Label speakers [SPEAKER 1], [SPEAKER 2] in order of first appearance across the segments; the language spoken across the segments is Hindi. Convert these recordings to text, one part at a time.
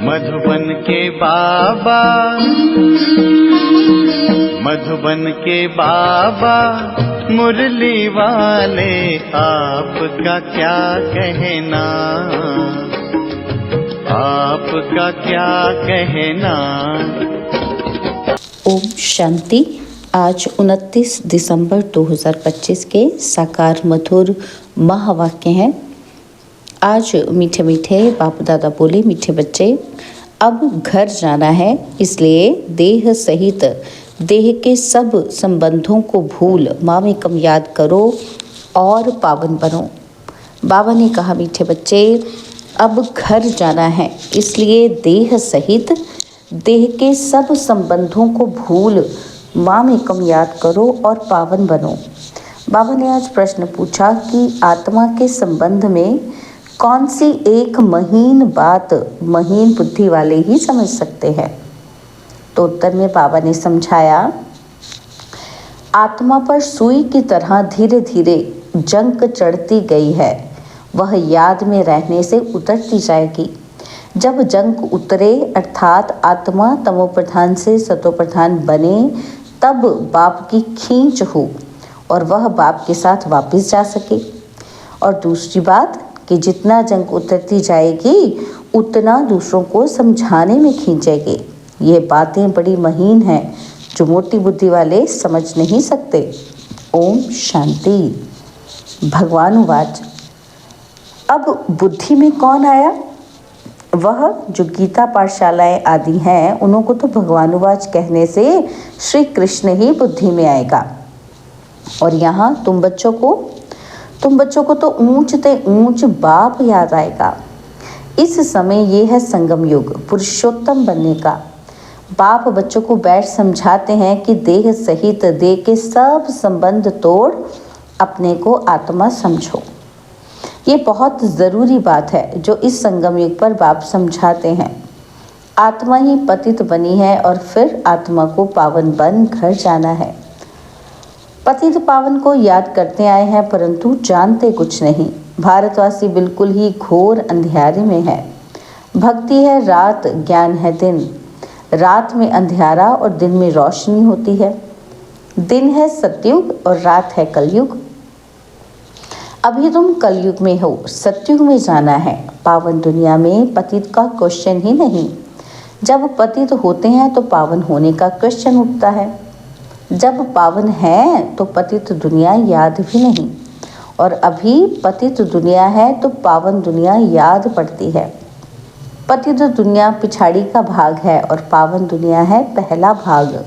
[SPEAKER 1] मधुबन के बाबा, मधुबन के बाबा मुरली वाले, आपका क्या कहना, आपका क्या कहना।
[SPEAKER 2] ओम शांति। आज 29 दिसंबर 2025 के साकार मधुर महावाक्य हैं। आज मीठे मीठे बाप दादा बोले, मीठे बच्चे अब घर जाना है, इसलिए देह सहित देह के सब संबंधों को भूल माँ में कम याद करो और पावन बनो। बाबा ने कहा, मीठे बच्चे अब घर जाना है, इसलिए देह सहित देह के सब संबंधों को भूल माँ में कम याद करो और पावन बनो। बाबा ने आज प्रश्न पूछा कि आत्मा के संबंध में कौन सी एक महीन बात महीन बुद्धि वाले ही समझ सकते हैं। तो उत्तर में बाबा ने समझाया, आत्मा पर सुई की तरह धीरे धीरे जंग चढ़ती गई है, वह याद में रहने से उतरती जाएगी। जब जंग उतरे अर्थात आत्मा तमोप्रधान से सतोप्रधान बने, तब बाप की खींच हो और वह बाप के साथ वापस जा सके। और दूसरी बात कि जितना जंग उतरती जाएगी उतना दूसरों को समझाने में खींचेगी। ये बातें बड़ी महीन हैं जो मोटी बुद्धि वाले समझ नहीं सकते। ओम शांति। भगवान उवाच, अब बुद्धि में कौन आया? वह जो गीता पाठशालाएं आदि हैं, उनको तो भगवान उवाच कहने से श्री कृष्ण ही बुद्धि में आएगा। और यहाँ तुम बच्चों को तो ऊंच ते ऊंच बाप याद आएगा। इस समय ये है संगम युग, पुरुषोत्तम बनने का। बाप बच्चों को बैठ समझाते हैं कि देह सहित देह के सब संबंध तोड़ अपने को आत्मा समझो। ये बहुत ज़रूरी बात है जो इस संगम युग पर बाप समझाते हैं। आत्मा ही पतित बनी है और फिर आत्मा को पावन बन घर जाना है। पतित पावन को याद करते आए हैं परंतु जानते कुछ नहीं। भारतवासी बिल्कुल ही घोर अंधियारे में है। भक्ति है रात, ज्ञान है दिन। रात में अंधियारा और दिन में रोशनी होती है। दिन है सतयुग और रात है कलयुग। अभी तुम कलयुग में हो, सतयुग में जाना है। पावन दुनिया में पतित का क्वेश्चन ही नहीं। जब पतित होते हैं तो पावन होने का क्वेश्चन उठता है। जब पावन है तो पतित दुनिया याद भी नहीं, और अभी पतित दुनिया है तो पावन दुनिया याद पड़ती है। पतित दुनिया पिछाड़ी का भाग है और पावन दुनिया है पहला भाग।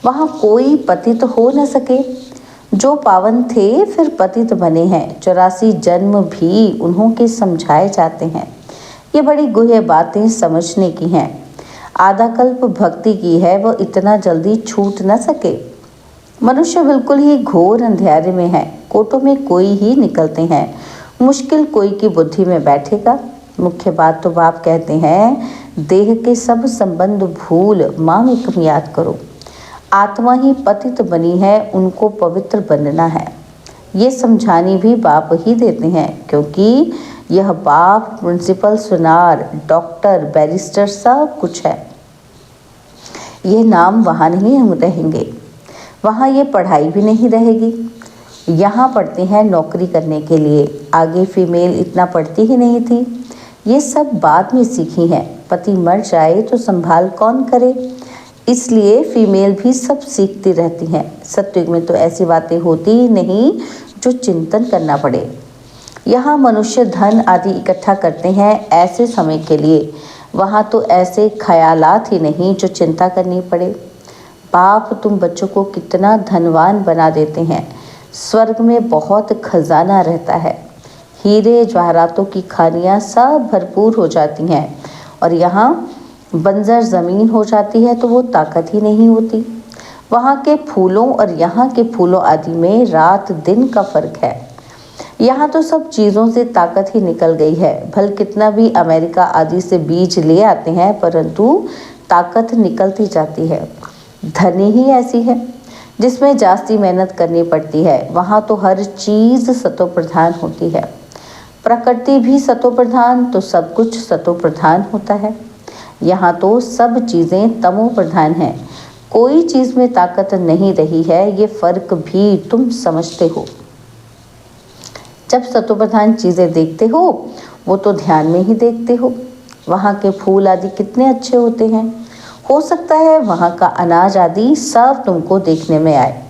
[SPEAKER 2] वहाँ कोई पतित हो न सके। जो पावन थे फिर पतित बने हैं। 84 जन्म भी उन्हों के समझाए जाते हैं। ये बड़ी गुह्य बातें समझने की हैं। आधा कल्प भक्ति की है, वो इतना जल्दी छूट न सके। मनुष्य बिल्कुल ही घोर अंधेरे में है। कोटों में कोई ही निकलते हैं, मुश्किल कोई की बुद्धि में बैठेगा। मुख्य बात तो बाप कहते हैं, देह के सब संबंध भूल माँ में कम याद करो। आत्मा ही पतित बनी है, उनको पवित्र बनना है। ये समझानी भी बाप ही देते हैं, क्योंकि यह बाप प्रिंसिपल, सुनार, डॉक्टर, बैरिस्टर सब कुछ है। ये नाम वहाँ नहीं हम रहेंगे, वहाँ ये पढ़ाई भी नहीं रहेगी। यहाँ पढ़ते हैं नौकरी करने के लिए। आगे फीमेल इतना पढ़ती ही नहीं थी। ये सब बाद में सीखी हैं। पति मर जाए तो संभाल कौन करे, इसलिए फीमेल भी सब सीखती रहती हैं। सत्युग में तो ऐसी बातें होती ही नहीं जो चिंतन करना पड़े। यहाँ मनुष्य धन आदि इकट्ठा करते हैं ऐसे समय के लिए, वहाँ तो ऐसे ख्यालात ही नहीं जो चिंता करनी पड़े। बाप तुम बच्चों को कितना धनवान बना देते हैं। स्वर्ग में बहुत खजाना रहता है। हीरे जवाहरातों की खानियाँ सब भरपूर हो जाती हैं, और यहाँ बंजर ज़मीन हो जाती है तो वो ताकत ही नहीं होती। वहाँ के फूलों और यहाँ के फूलों आदि में रात दिन का फर्क है। यहाँ तो सब चीज़ों से ताकत ही निकल गई है। भल कितना भी अमेरिका आदि से बीज ले आते हैं, परंतु ताकत निकलती जाती है। धनी ही ऐसी है जिसमें जास्ती मेहनत करनी पड़ती है। वहाँ तो हर चीज़ सतो प्रधान होती है। प्रकृति भी सतो प्रधान तो सब कुछ सतो प्रधान होता है। यहाँ तो सब चीज़ें तमो प्रधान हैं, कोई चीज़ में ताकत नहीं रही है, ये फर्क भी तुम समझते हो। जब सतो प्रधान चीज़ें देखते हो वो तो ध्यान में ही देखते हो। वहाँ के फूल आदि कितने अच्छे होते हैं, हो सकता है वहाँ का अनाज आदि सब तुमको देखने में आए।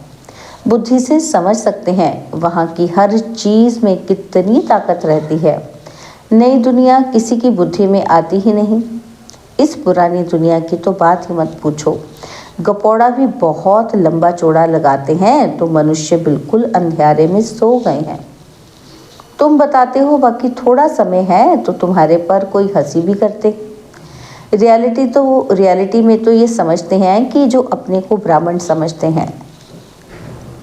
[SPEAKER 2] बुद्धि से समझ सकते हैं वहाँ की हर चीज़ में कितनी ताकत रहती है। नई दुनिया किसी की बुद्धि में आती ही नहीं। इस पुरानी दुनिया की तो बात ही मत पूछो। गपौड़ा भी बहुत लंबा चौड़ा लगाते हैं तो मनुष्य बिल्कुल अंधियारे में सो गए हैं। तुम बताते हो बाकी थोड़ा समय है तो तुम्हारे पर कोई हंसी भी करते। रियलिटी में तो ये समझते हैं कि जो अपने को ब्राह्मण समझते हैं।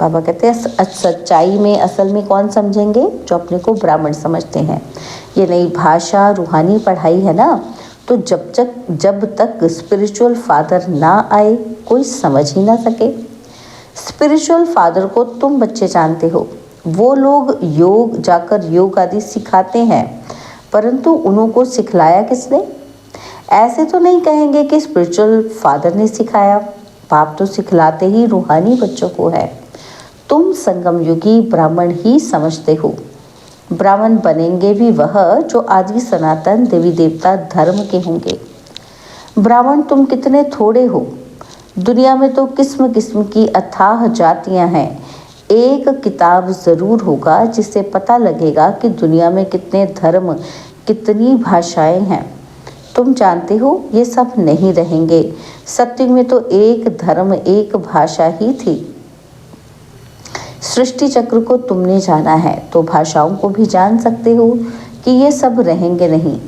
[SPEAKER 2] बाबा कहते हैं सच्चाई में असल में कौन समझेंगे, जो अपने को ब्राह्मण समझते हैं। ये नई भाषा रूहानी पढ़ाई है ना, तो जब तक स्पिरिचुअल फादर ना आए कोई समझ ही ना सके। स्पिरिचुअल फादर को तुम बच्चे जानते हो, वो लोग जाकर योग आदि सिखाते हैं, परंतु उनको सिखलाया किसने? ऐसे तो नहीं कहेंगे कि स्पिरिचुअल फादर ने सिखाया, बाप तो सिखलाते ही रूहानी बच्चों को है। तुम संगम युगी ब्राह्मण ही समझते हो। ब्राह्मण बनेंगे भी वह जो आदि सनातन देवी देवता धर्म के होंगे। ब्राह्मण तुम कितने थोड़े हो। दुनिया में तो किस्म किस्म की अथाह जातियां हैं। एक किताब ज़रूर होगा जिससे पता लगेगा कि दुनिया में कितने धर्म, कितनी भाषाएं हैं। तुम जानते हो ये सब नहीं रहेंगे। सत्युग में तो एक धर्म एक भाषा ही थी। सृष्टि चक्र को तुमने जाना है तो भाषाओं को भी जान सकते हो कि ये सब रहेंगे नहीं।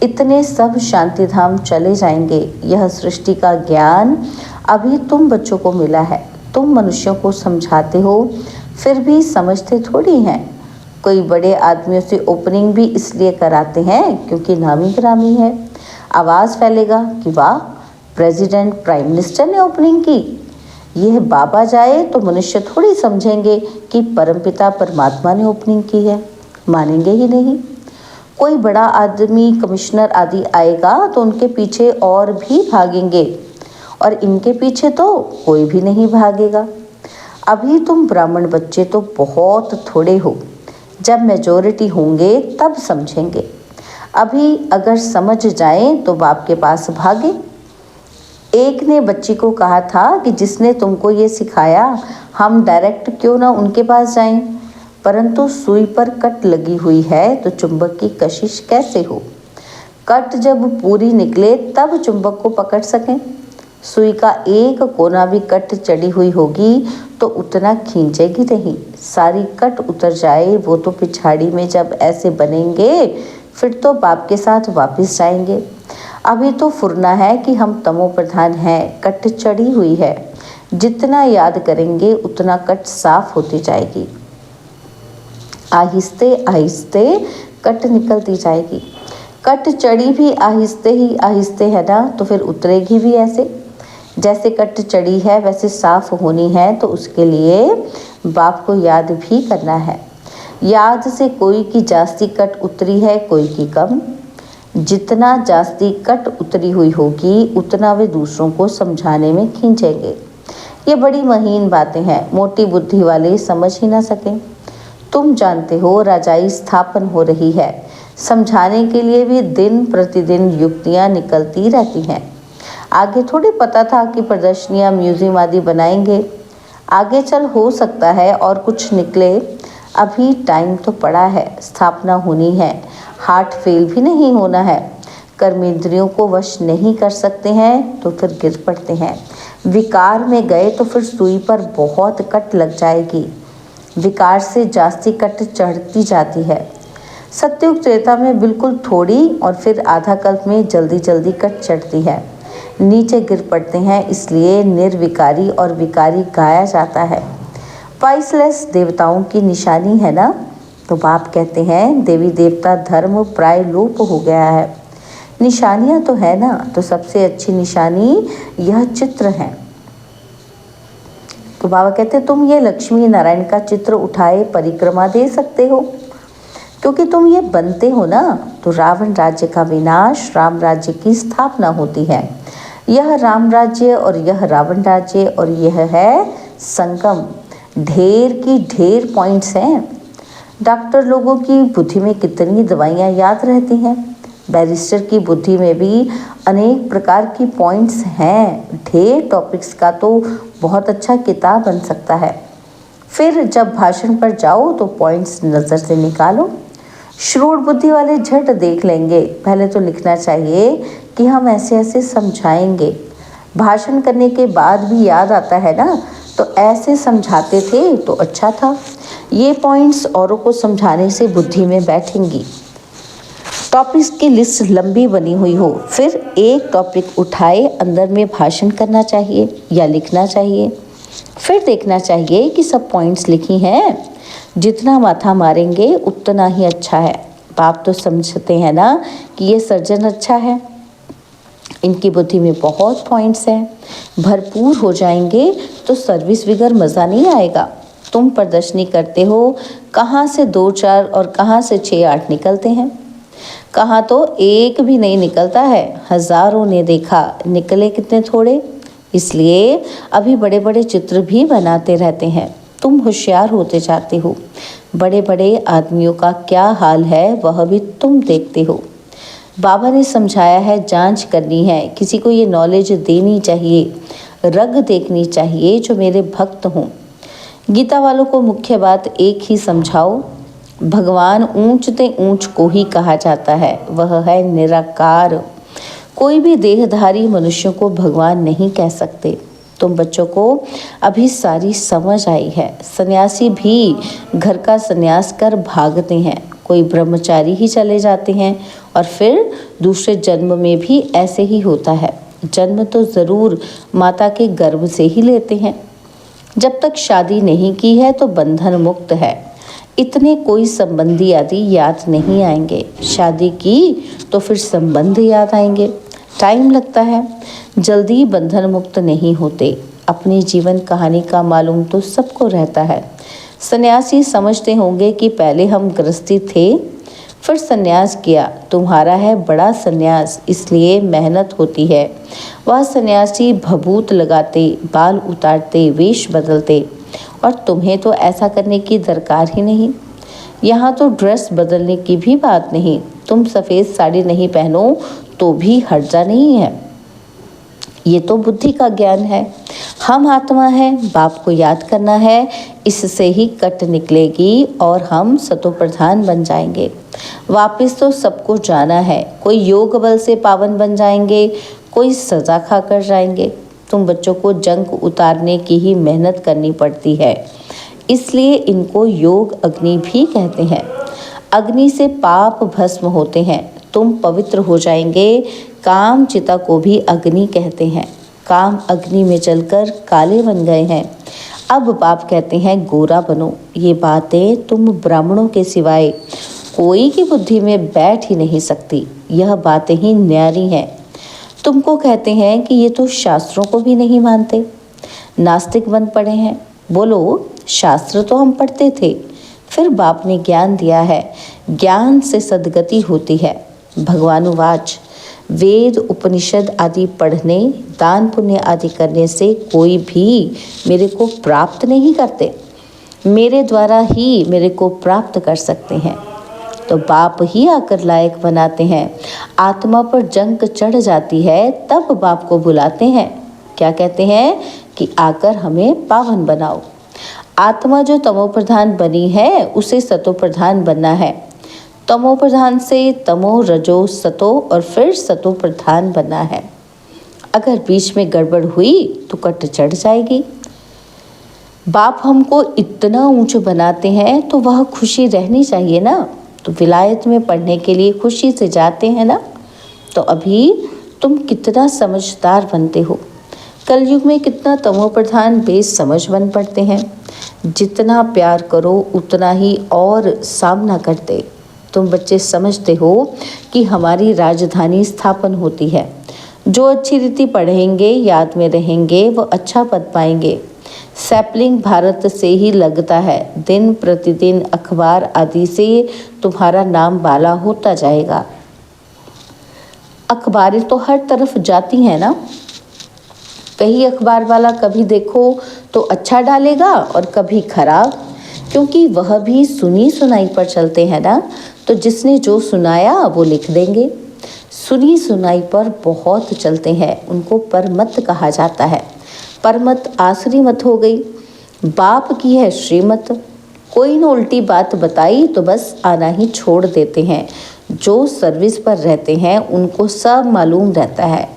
[SPEAKER 2] इतने सब शांति धाम चले जाएंगे। यह सृष्टि का ज्ञान अभी तुम बच्चों को मिला है। तुम मनुष्यों को समझाते हो फिर भी समझते थोड़ी हैं। कोई बड़े आदमियों से ओपनिंग भी इसलिए कराते हैं क्योंकि नामी गिरामी है। आवाज़ फैलेगा कि वाह, प्रेसिडेंट प्राइम मिनिस्टर ने ओपनिंग की। यह बाबा जाए तो मनुष्य थोड़ी समझेंगे कि परमपिता परमात्मा ने ओपनिंग की है, मानेंगे ही नहीं। कोई बड़ा आदमी कमिश्नर आदि आएगा तो उनके पीछे और भी भागेंगे, और इनके पीछे तो कोई भी नहीं भागेगा। अभी तुम ब्राह्मण बच्चे तो बहुत थोड़े हो, जब मेजॉरिटी होंगे तब समझेंगे। अभी अगर समझ जाएं तो बाप के पास भागे। एक ने बच्ची को कहा था कि जिसने तुमको ये सिखाया हम डायरेक्ट क्यों ना उनके पास जाएं, परंतु सुई पर कट लगी हुई है तो चुंबक की कशिश कैसे हो। कट जब पूरी निकले तब चुंबक को पकड़ सकें। सुई का एक कोना भी कट चढ़ी हुई होगी तो उतना खींचेगी नहीं। सारी कट उतर जाए वो तो पिछाड़ी में जब ऐसे बनेंगे फिर तो बाप के साथ वापस जाएंगे। अभी तो फुरना है कि हम तमो प्रधान हैं, कट चढ़ी हुई है। जितना याद करेंगे उतना कट साफ होती जाएगी। आहिस्ते आहिस्ते कट निकलती जाएगी। कट चढ़ी भी आहिस्ते ही आहिस्ते है ना, तो फिर उतरेगी भी ऐसे। जैसे कट चढ़ी है वैसे साफ होनी है तो उसके लिए बाप को याद भी करना है। याद से कोई की जास्ती कट उतरी है, कोई की कम। जितना जास्ती कट उतरी हुई होगी उतना वे दूसरों को समझाने में खींचेंगे। ये बड़ी महीन बातें हैं, मोटी बुद्धि वाले समझ ही ना सकें। तुम जानते हो राजाई स्थापन हो रही है, समझाने के लिए भी दिन प्रतिदिन युक्तियाँ निकलती रहती हैं। आगे थोड़ी पता था कि प्रदर्शनियाँ म्यूजियम आदि बनाएंगे। आगे चल हो सकता है और कुछ निकले। अभी टाइम तो पड़ा है, स्थापना होनी है। हार्ट फेल भी नहीं होना है। कर्मेंद्रियों को वश नहीं कर सकते हैं तो फिर गिर पड़ते हैं। विकार में गए तो फिर सुई पर बहुत कट लग जाएगी। विकार से जास्ती कट चढ़ती जाती है। सत्युग त्रेता में बिल्कुल थोड़ी और फिर आधा कल्प में जल्दी जल्दी कट चढ़ती है। नीचे गिर पड़ते हैं, इसलिए निर्विकारी और विकारी गाया जाता है। वाइसलेस देवताओं की निशानी है ना, तो बाप कहते हैं देवी देवता धर्म प्राय लोप हो गया है। निशानियाँ तो है ना, तो सबसे अच्छी निशानी यह चित्र है। तो बाबा कहते तुम ये लक्ष्मी नारायण का चित्र उठाए परिक्रमा दे सकते हो। क्योंकि तुम ये बनते हो ना, तो रावण राज्य का विनाश, राम राज्य की स्थापना होती है। यह राम राज्य और यह रावण राज्य और यह है संगम। ढेर की ढेर पॉइंट्स हैं। डॉक्टर लोगों की बुद्धि में कितनी दवाइयाँ याद रहती हैं, बैरिस्टर की बुद्धि में भी अनेक प्रकार की पॉइंट्स हैं। ढेर टॉपिक्स का तो बहुत अच्छा किताब बन सकता है। फिर जब भाषण पर जाओ तो पॉइंट्स नज़र से निकालो। श्रूड बुद्धि वाले झट देख लेंगे। पहले तो लिखना चाहिए कि हम ऐसे ऐसे समझाएंगे। भाषण करने के बाद भी याद आता है ना, तो ऐसे समझाते थे तो अच्छा था। ये पॉइंट्स औरों को समझाने से बुद्धि में बैठेंगी। टॉपिक्स की लिस्ट लंबी बनी हुई हो, फिर एक टॉपिक उठाए अंदर में भाषण करना चाहिए या लिखना चाहिए। फिर देखना चाहिए कि सब पॉइंट्स लिखी हैं। जितना माथा मारेंगे उतना ही अच्छा है। बाप तो समझते हैं ना कि ये सर्जन अच्छा है, इनकी बुद्धि में बहुत पॉइंट्स हैं। भरपूर हो जाएंगे तो सर्विस बिगर मज़ा नहीं आएगा। तुम प्रदर्शनी करते हो, कहाँ से 2-4 और कहाँ से 6-8 निकलते हैं। कहाँ तो एक भी नहीं निकलता है। हज़ारों ने देखा, निकले कितने थोड़े। इसलिए अभी बड़े बड़े चित्र भी बनाते रहते हैं। तुम होशियार होते जाते हो। बड़े बड़े आदमियों का क्या हाल है वह भी तुम देखते हो। बाबा ने समझाया है, जांच करनी है, किसी को ये नॉलेज देनी चाहिए, रग देखनी चाहिए जो मेरे भक्त हों। गीता वालों को मुख्य बात एक ही समझाओ, भगवान ऊंचते ऊंच को ही कहा जाता है, वह है निराकार। कोई भी देहधारी मनुष्यों को भगवान नहीं कह सकते। तुम बच्चों को अभी सारी समझ आई है। सन्यासी भी घर का सन्यास कर भागते हैं, कोई ब्रह्मचारी ही चले जाते हैं और फिर दूसरे जन्म में भी ऐसे ही होता है। जन्म तो ज़रूर माता के गर्भ से ही लेते हैं। जब तक शादी नहीं की है तो बंधन मुक्त है। इतने कोई संबंधी आदि याद नहीं आएंगे। शादी की तो फिर संबंध याद आएंगे। टाइम लगता है, जल्दी बंधन मुक्त नहीं होते। अपनी जीवन कहानी का मालूम तो सबको रहता है। सन्यासी समझते होंगे कि पहले हम गृहस्थी थे, फिर सन्यास किया। तुम्हारा है बड़ा सन्यास, इसलिए मेहनत होती है। वह सन्यासी भभूत लगाते, बाल उतारते, वेश बदलते, और तुम्हें तो ऐसा करने की दरकार ही नहीं। यहाँ तो ड्रेस बदलने की भी बात नहीं। तुम सफ़ेद साड़ी नहीं पहनो तो भी हर्जा नहीं है। ये तो बुद्धि का ज्ञान है। हम आत्मा है, बाप को याद करना है, इससे ही कट निकलेगी और हम सतो प्रधान बन जाएंगे। वापस तो सबको जाना है। कोई योग बल से पावन बन जाएंगे, कोई सजा खा कर जाएंगे। तुम बच्चों को जंग उतारने की ही मेहनत करनी पड़ती है, इसलिए इनको योग अग्नि भी कहते हैं। अग्नि से पाप भस्म होते हैं, तुम पवित्र हो जाएंगे। काम चिता को भी अग्नि कहते हैं। काम अग्नि में जलकर काले बन गए हैं। अब बाप कहते हैं गोरा बनो। ये बातें तुम ब्राह्मणों के सिवाय कोई की बुद्धि में बैठ ही नहीं सकती। यह बातें ही न्यारी हैं। तुमको कहते हैं कि ये तो शास्त्रों को भी नहीं मानते, नास्तिक बन पड़े हैं। बोलो, शास्त्र तो हम पढ़ते थे, फिर बाप ने ज्ञान दिया है, ज्ञान से सद्गति होती है। भगवानुवाच, वेद उपनिषद आदि पढ़ने, दान पुण्य आदि करने से कोई भी मेरे को प्राप्त नहीं करते। मेरे द्वारा ही मेरे को प्राप्त कर सकते हैं। तो बाप ही आकर लायक बनाते हैं। आत्मा पर जंग चढ़ जाती है तब बाप को बुलाते हैं। क्या कहते हैं कि आकर हमें पावन बनाओ। आत्मा जो तमो प्रधान बनी है उसे सतो प्रधान बनना है। तमो प्रधान से तमो, रजो, सतो और फिर सतो प्रधान बनना है। अगर बीच में गड़बड़ हुई तो कट चढ़ जाएगी। बाप हमको इतना ऊंच बनाते हैं तो वह खुशी रहनी चाहिए ना। तो विलायत में पढ़ने के लिए खुशी से जाते हैं ना। तो अभी तुम कितना समझदार बनते हो। कलयुग में कितना तमो प्रधान बेसमझ बन पड़ते हैं। जितना प्यार करो उतना ही और सामना करते। तुम बच्चे समझते हो कि हमारी राजधानी स्थापन होती है। जो अच्छी रीति पढ़ेंगे, याद में रहेंगे, वो अच्छा पद पाएंगे। सैपलिंग भारत से ही लगता है। दिन प्रतिदिन अखबार आदि से तुम्हारा नाम बाला होता जाएगा। अखबारें तो हर तरफ जाती हैं ना। कहीं अखबार वाला कभी देखो तो अच्छा डालेगा और कभी खराब, क्योंकि वह भी सुनी सुनाई पर चलते हैं ना। तो जिसने जो सुनाया वो लिख देंगे। सुनी सुनाई पर बहुत चलते हैं, उनको परमत कहा जाता है। परमत आसरी मत हो गई। बाप की है श्रीमत। कोई न उल्टी बात बताई तो बस आना ही छोड़ देते हैं। जो सर्विस पर रहते हैं उनको सब मालूम रहता है।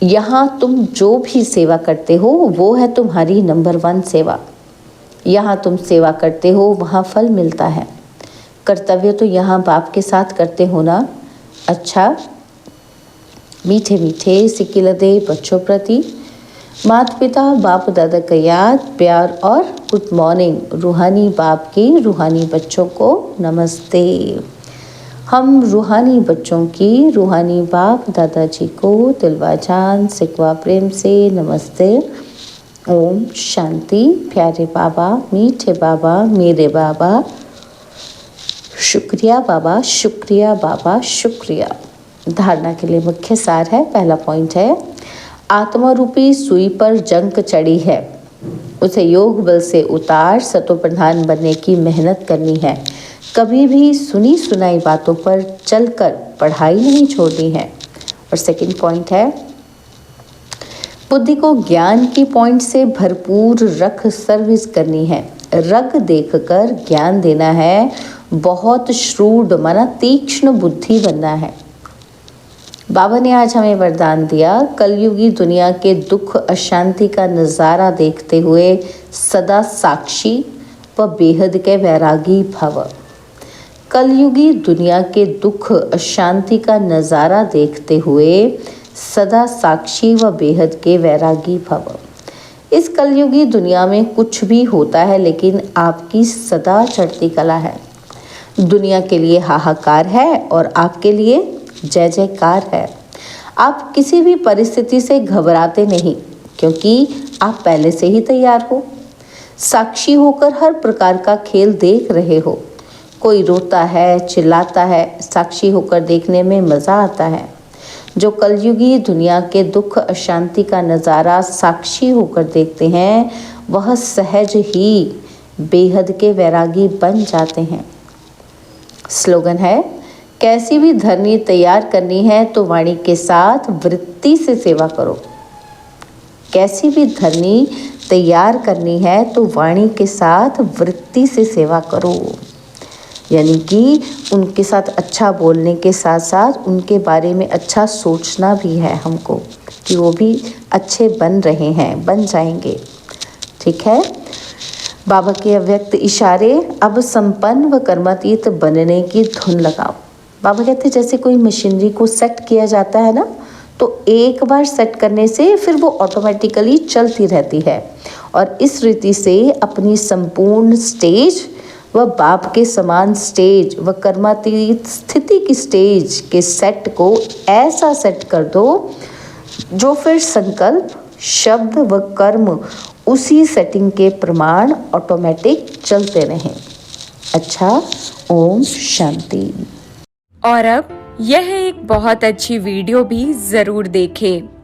[SPEAKER 2] यहाँ तुम जो भी सेवा करते हो वो है तुम्हारी नंबर 1 सेवा। यहाँ तुम सेवा करते हो वहाँ फल मिलता है। कर्तव्य तो यहाँ बाप के साथ करते हो ना। अच्छा, मीठे मीठे सिकिलदे बच्चों प्रति माता पिता बाप दादा का याद, प्यार और गुड मॉर्निंग। रूहानी बाप की रूहानी बच्चों को नमस्ते। हम रूहानी बच्चों की रूहानी बाप दादाजी को दिलवा जान सिकवा प्रेम से नमस्ते। ओम शांति। प्यारे बाबा, मीठे बाबा, मेरे बाबा, शुक्रिया बाबा, शुक्रिया बाबा, शुक्रिया। धारणा के लिए मुख्य सार है। पहला पॉइंट है, आत्मा रूपी सुई पर जंक चढ़ी है, उसे योग बल से उतार सतो प्रधान बनने की मेहनत करनी है। कभी भी सुनी सुनाई बातों पर चलकर पढ़ाई नहीं छोड़नी है। और सेकंड पॉइंट है, बुद्धि को ज्ञान की पॉइंट से भरपूर रख सर्विस करनी है। रग देखकर ज्ञान देना है। बहुत श्रूड माना तीक्ष्ण बुद्धि बनना है। बाबा ने आज हमें वरदान दिया, कलयुगी दुनिया के दुख अशांति का नज़ारा देखते हुए सदा साक्षी व बेहद के वैरागी भव। कलयुगी दुनिया के दुख अशांति का नज़ारा देखते हुए सदा साक्षी व बेहद के वैरागी भव। इस कलयुगी दुनिया में कुछ भी होता है, लेकिन आपकी सदा चढ़ती कला है। दुनिया के लिए हाहाकार है और आपके लिए जय जयकार है। आप किसी भी परिस्थिति से घबराते नहीं, क्योंकि आप पहले से ही तैयार हो। साक्षी होकर हर प्रकार का खेल देख रहे हो। कोई रोता है, चिल्लाता है, साक्षी होकर देखने में मज़ा आता है। जो कलयुगी दुनिया के दुख अशांति का नज़ारा साक्षी होकर देखते हैं, वह सहज ही बेहद के वैरागी बन जाते हैं। स्लोगन है, कैसी भी धरनी तैयार करनी है तो वाणी के साथ वृत्ति से सेवा करो। कैसी भी धरनी तैयार करनी है तो वाणी के साथ वृत्ति से सेवा करो। यानी कि उनके साथ अच्छा बोलने के साथ साथ उनके बारे में अच्छा सोचना भी है हमको, कि वो भी अच्छे बन रहे हैं, बन जाएंगे। ठीक है। बाबा के अव्यक्त इशारे, अब संपन्न व कर्मातीत बनने की धुन लगाओ। बाबा कहते हैं जैसे कोई मशीनरी को सेट किया जाता है ना, तो एक बार सेट करने से फिर वो ऑटोमेटिकली चलती रहती है। और इस रीति से अपनी संपूर्ण स्टेज व बाप के समान स्टेज व कर्मातीत स्थिति की स्टेज के सेट को ऐसा सेट कर दो जो फिर संकल्प, शब्द व कर्म उसी सेटिंग के प्रमाण ऑटोमेटिक चलते रहें। अच्छा, ओम शांति।
[SPEAKER 3] और अब यह एक बहुत अच्छी वीडियो भी जरूर देखें।